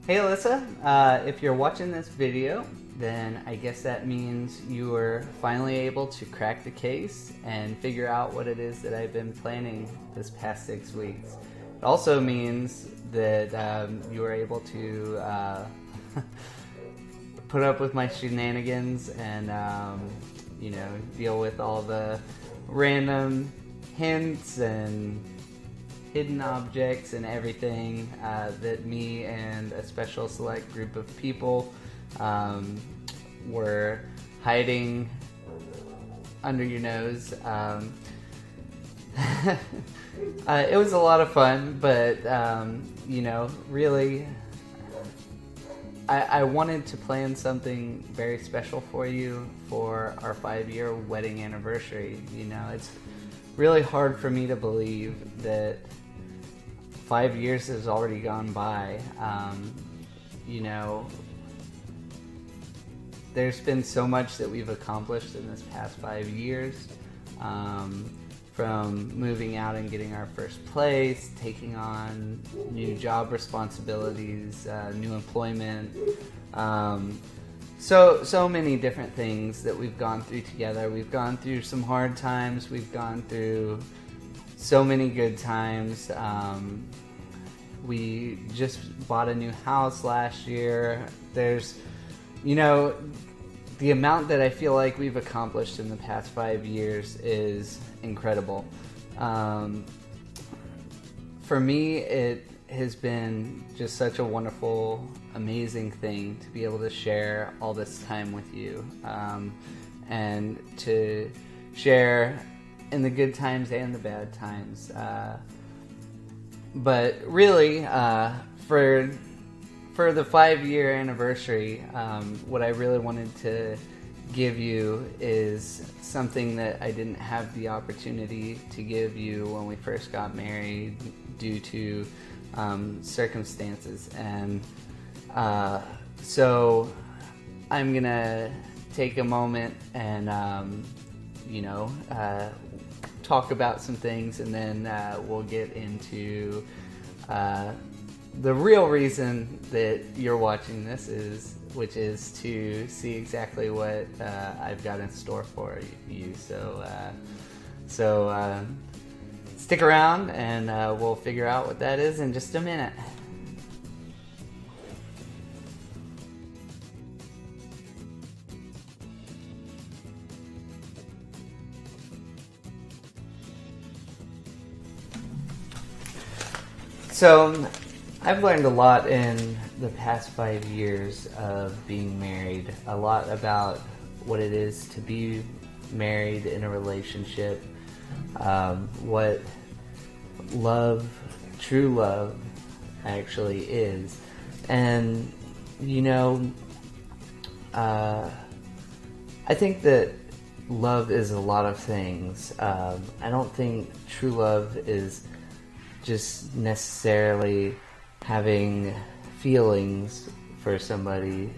Hey Alyssa, if you're watching this video, then I guess that means you were finally able to crack the case and figure out what it is that I've been planning this past 6 weeks. It also means that you were able to put up with my shenanigans and deal with all the random hints and hidden objects and everything that me and a special select group of people were hiding under your nose. It was a lot of fun, but really I wanted to plan something very special for you for our 5-year wedding anniversary. It's really hard for me to believe that 5 years has already gone by. There's been so much that we've accomplished in this past 5 years. From moving out and getting our first place, taking on new job responsibilities, new employment, so many different things that we've gone through together. We've gone through some hard times, we've gone through so many good times. We just bought a new house last year. There's, the amount that I feel like we've accomplished in the past 5 years is incredible. For me, it has been just such a wonderful, amazing thing to be able to share all this time with you, and to share in the good times and the bad times. But really, for the 5-year anniversary, what I really wanted to give you is something that I didn't have the opportunity to give you when we first got married due to circumstances. And so I'm gonna take a moment and talk about some things, and then we'll get into the real reason that you're watching this, which is to see exactly what I've got in store for you. So stick around and we'll figure out what that is in just a minute. So I've learned a lot in the past 5 years of being married, a lot about what it is to be married in a relationship, what love, true love, actually is. And, I think that love is a lot of things. I don't think true love is just necessarily having feelings for somebody.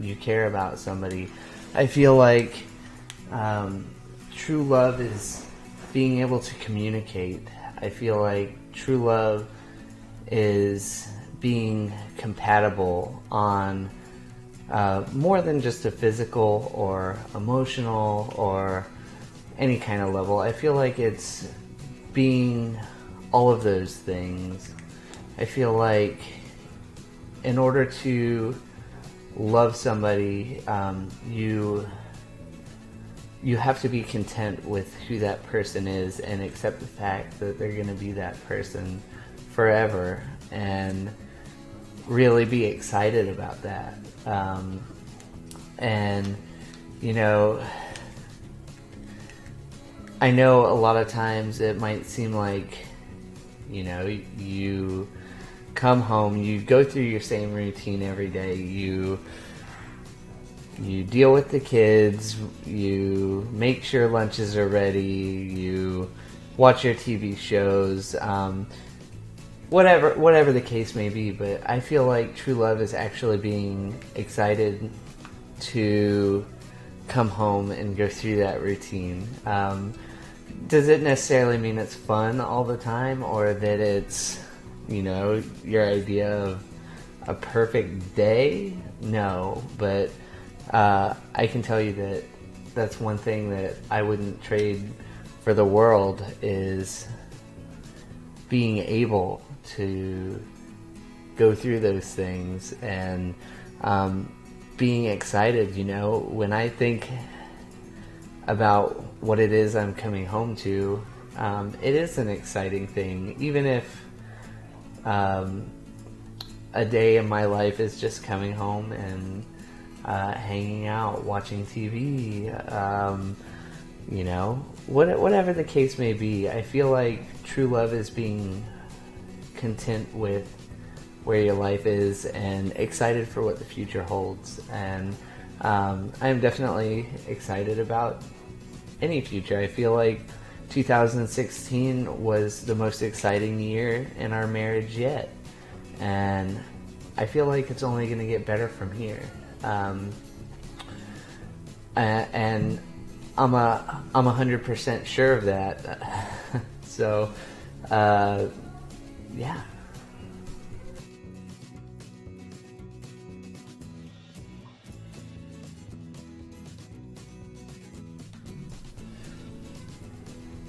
You care about somebody. I feel like true love is being able to communicate. I feel like true love is being compatible on more than just a physical or emotional or any kind of level. I feel like it's being all of those things. I feel like in order to love somebody, you have to be content with who that person is and accept the fact that they're going to be that person forever, and really be excited about that. I know a lot of times it might seem like you come home, you go through your same routine every day, you deal with the kids, you make sure lunches are ready, you watch your TV shows, whatever the case may be. But I feel like true love is actually being excited to come home and go through that routine. Does it necessarily mean it's fun all the time, or that it's, your idea a perfect day? No, but I can tell you that that's one thing that I wouldn't trade for the world, is being able to go through those things and being excited. When I think about what it is I'm coming home to, it is an exciting thing, even if a day in my life is just coming home and hanging out, watching TV, whatever the case may be. I feel like true love is being content with where your life is and excited for what the future holds. And I'm definitely excited about any future. I feel like 2016 was the most exciting year in our marriage yet, and I feel like it's only going to get better from here. And I'm 100% sure of that. So, yeah.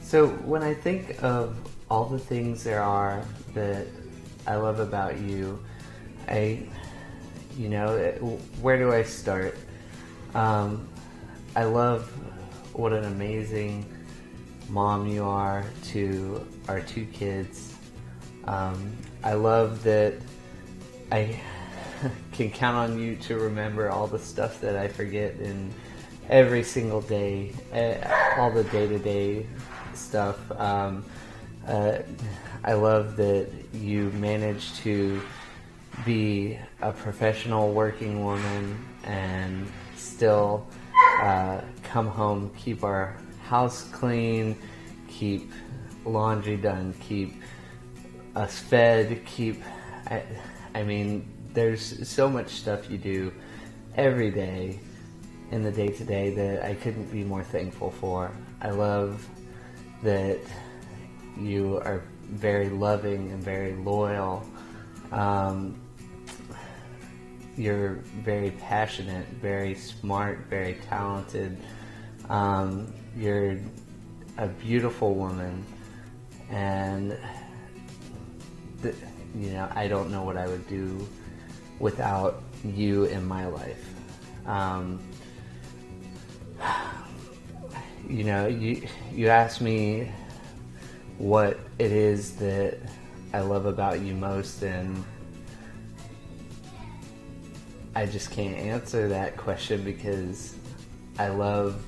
So when I think of all the things there are that I love about you, where do I start? I love what an amazing mom you are to our two kids. I love that I can count on you to remember all the stuff that I forget in every single day, all the day-to-day stuff. I love that you manage to be a professional working woman and still come home, keep our house clean, keep laundry done, keep us fed, I mean, there's so much stuff you do every day in the day-to-day that I couldn't be more thankful for. I love that you are very loving and very loyal. You're very passionate, very smart, very talented. You're a beautiful woman, and I don't know what I would do without you in my life. You asked me what it is that I love about you most, and I just can't answer that question because I love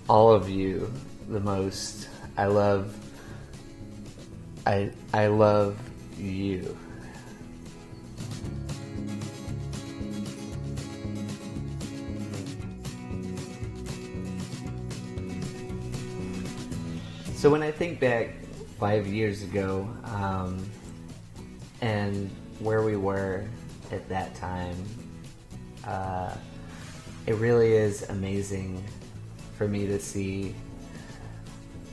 all of you the most. I love you. So when I think back 5 years ago, and where we were at that time, it really is amazing for me to see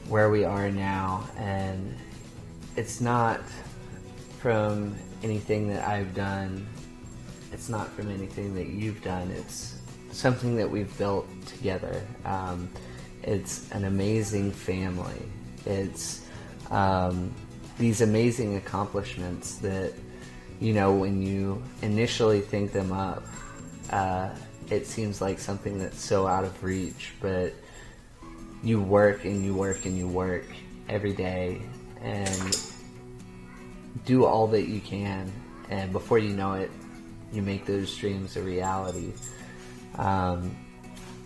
where we are now. And it's not from anything that I've done, it's not from anything that you've done, it's something that we've built together. It's an amazing family. It's these amazing accomplishments that, when you initially think them up, it seems like something that's so out of reach, but you work and you work and you work every day and do all that you can, and before you know it, you make those dreams a reality.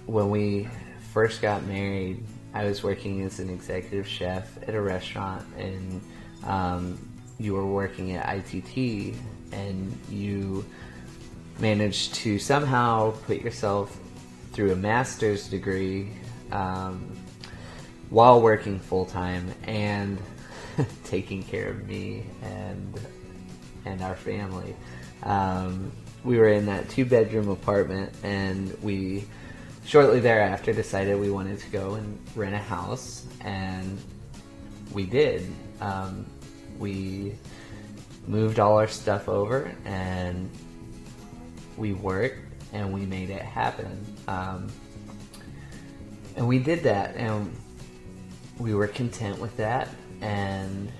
When we first got married, I was working as an executive chef at a restaurant, and you were working at ITT, and you managed to somehow put yourself through a master's degree while working full-time and taking care of me and our family. We were in that 2-bedroom apartment, and we shortly thereafter decided we wanted to go and rent a house, and we did. We moved all our stuff over, and we worked and we made it happen. And we did that, and we were content with that. And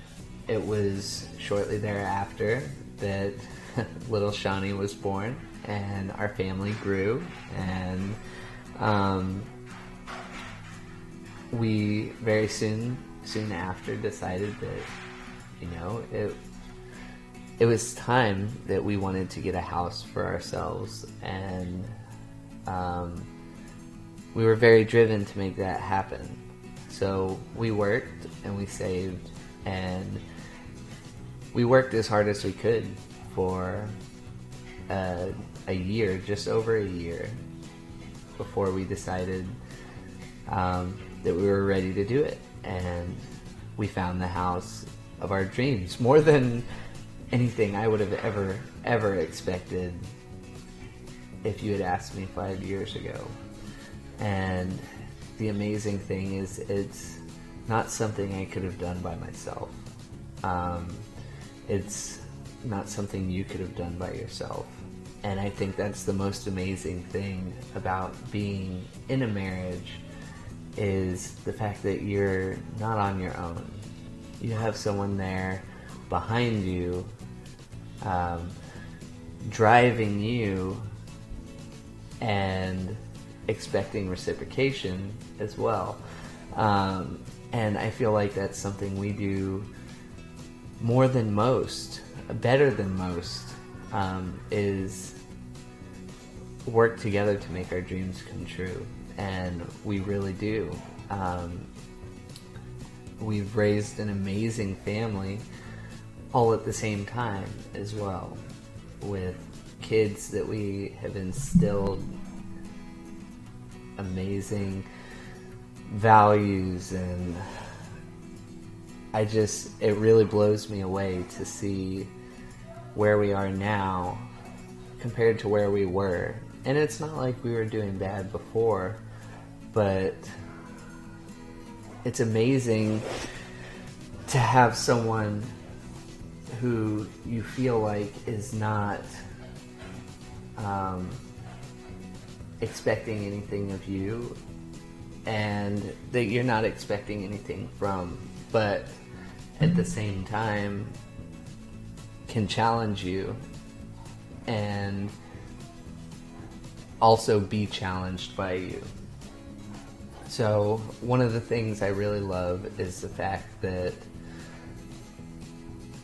it was shortly thereafter that little Shawnee was born, and our family grew, and we very soon after decided that, you know, it was time that we wanted to get a house for ourselves, and we were very driven to make that happen. So we worked and we saved, and we worked as hard as we could for a year, just over a year, before we decided that we were ready to do it. And we found the house of our dreams, more than anything I would have ever expected if you had asked me 5 years ago. And the amazing thing is, it's not something I could have done by myself. It's not something you could have done by yourself. And I think that's the most amazing thing about being in a marriage, is the fact that you're not on your own. You have someone there behind you, driving you and expecting reciprocation as well. And I feel like that's something we do more than most, better than most, is work together to make our dreams come true. And we really do. We've raised an amazing family all at the same time as well, with kids that we have instilled amazing values, and it really blows me away to see where we are now compared to where we were. And it's not like we were doing bad before, but it's amazing to have someone who you feel like is not expecting anything of you, and that you're not expecting anything from, but at the same time can challenge you and also be challenged by you. So one of the things I really love is the fact that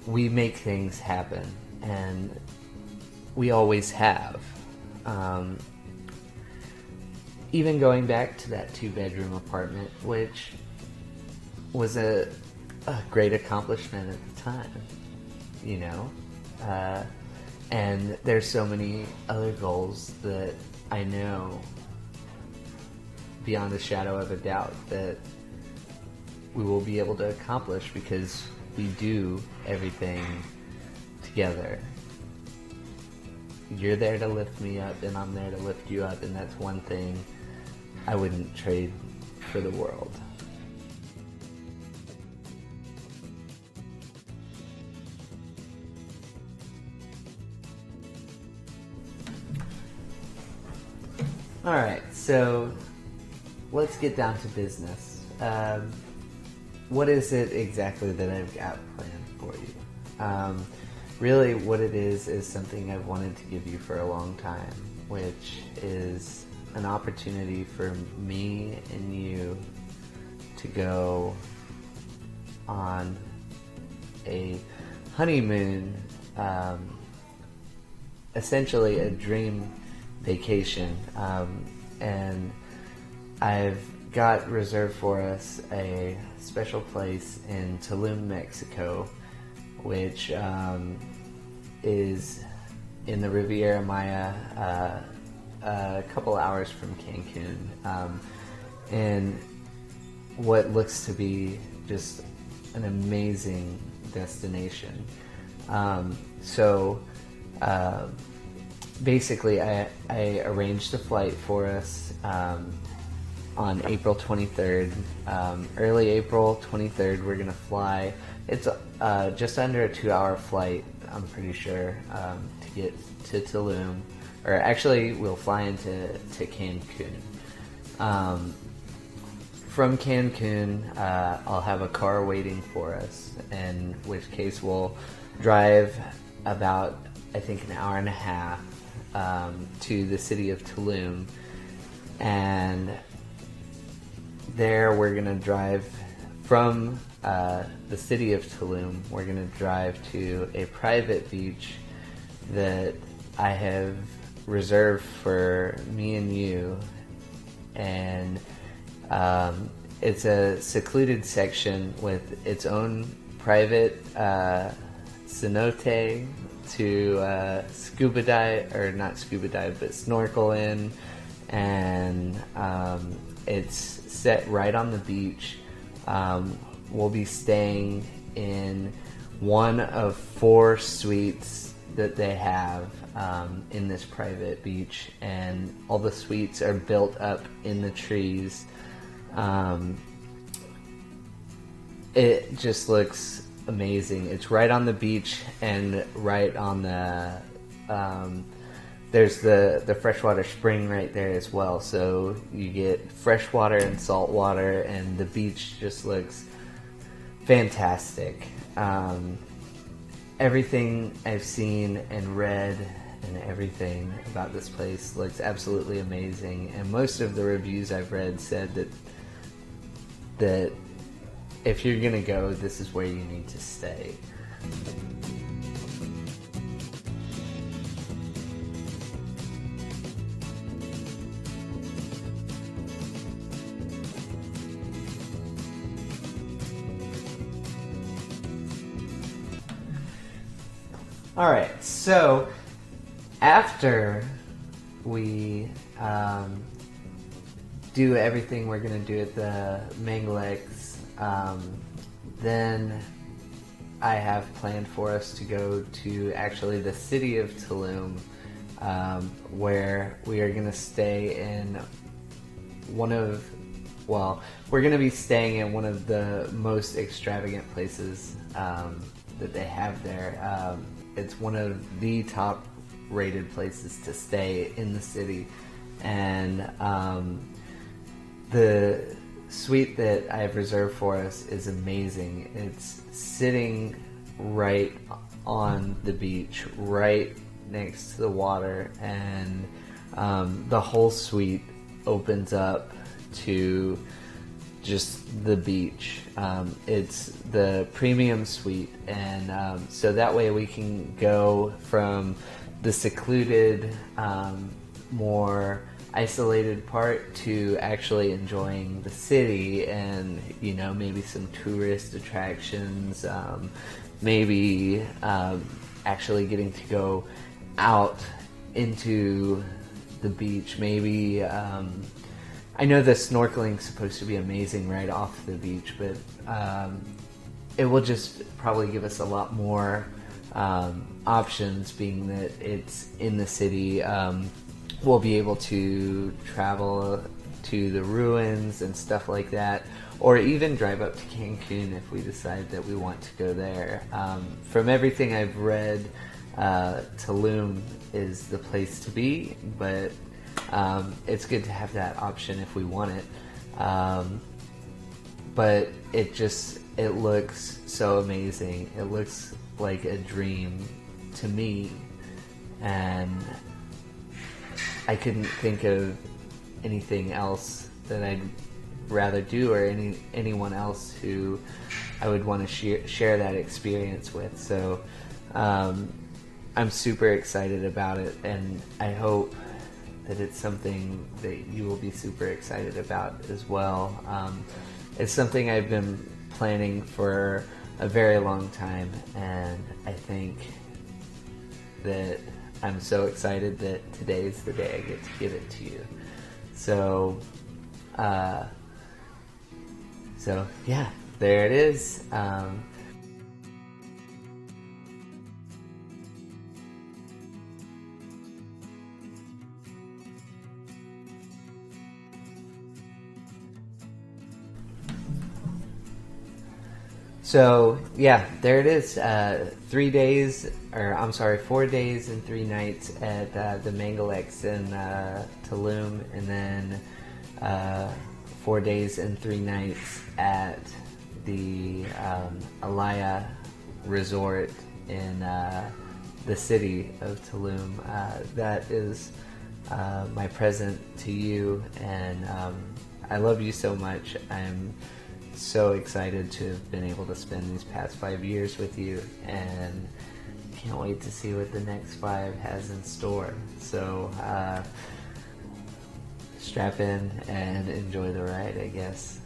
we make things happen, and we always have. Even going back to that 2-bedroom apartment, which was a great accomplishment at the time, you know? And there's so many other goals that I know beyond a shadow of a doubt that we will be able to accomplish, because we do everything together. You're there to lift me up, and I'm there to lift you up, and that's one thing I wouldn't trade for the world. Alright, so let's get down to business. What is it exactly that I've got planned for you? Really what it is something I've wanted to give you for a long time, which is an opportunity for me and you to go on a honeymoon, essentially a dream vacation, and I've got reserved for us a special place in Tulum, Mexico, which is in the Riviera Maya, a couple hours from Cancun, and what looks to be just an amazing destination. Basically, I arranged a flight for us on April 23rd. Early April 23rd, we're going to fly. It's just under a 2-hour flight I'm pretty sure, to get to Tulum. Or actually, we'll fly into Cancun. From Cancun, I'll have a car waiting for us, in which case we'll drive about, I think, an hour and a half to the city of Tulum. And there we're going to drive from the city of Tulum. We're going to drive to a private beach that I have reserved for me and you. And it's a secluded section with its own private cenote to scuba dive, or not scuba dive, but snorkel in. And it's set right on the beach. We'll be staying in one of 4 suites that they have in this private beach, and all the suites are built up in the trees. It just looks amazing. It's right on the beach, and right on the there's the freshwater spring right there as well, so you get fresh water and salt water, and the beach just looks fantastic. Everything I've seen and read and everything about this place looks absolutely amazing, and most of the reviews I've read said that if you're gonna go, this is where you need to stay. All right, so after we do everything we're going to do at the Mangalex, then I have planned for us to go to actually the city of Tulum, where we are going to stay in we're going to be staying in one of the most extravagant places that they have there. It's one of the top rated places to stay in the city, and the suite that I have reserved for us is amazing. It's sitting right on the beach, right next to the water, and the whole suite opens up to just the beach. It's the premium suite, and so that way we can go from the secluded, more isolated part to actually enjoying the city, and maybe some tourist attractions, maybe actually getting to go out into the beach, maybe I know the snorkeling's supposed to be amazing right off the beach, but it will just probably give us a lot more options, being that it's in the city. We'll be able to travel to the ruins and stuff like that, or even drive up to Cancun if we decide that we want to go there. From everything I've read, Tulum is the place to be, but it's good to have that option if we want it. But it looks so amazing. It looks like a dream to me, and I couldn't think of anything else that I'd rather do, or anyone else who I would want to share that experience with. So I'm super excited about it, and I hope that it's something that you will be super excited about as well. It's something I've been planning for a very long time, and I think that I'm so excited that today's the day I get to give it to you. So yeah, there it is. So yeah, there it is. 3 days, or I'm sorry, 4 days and 3 nights at the Mangalex in Tulum, and then 4 days and 3 nights at the Alaya Resort in the city of Tulum. That is my present to you, and I love you so much. I'm so excited to have been able to spend these past 5 years with you, and can't wait to see what the next 5 has in store. So strap in and enjoy the ride, I guess.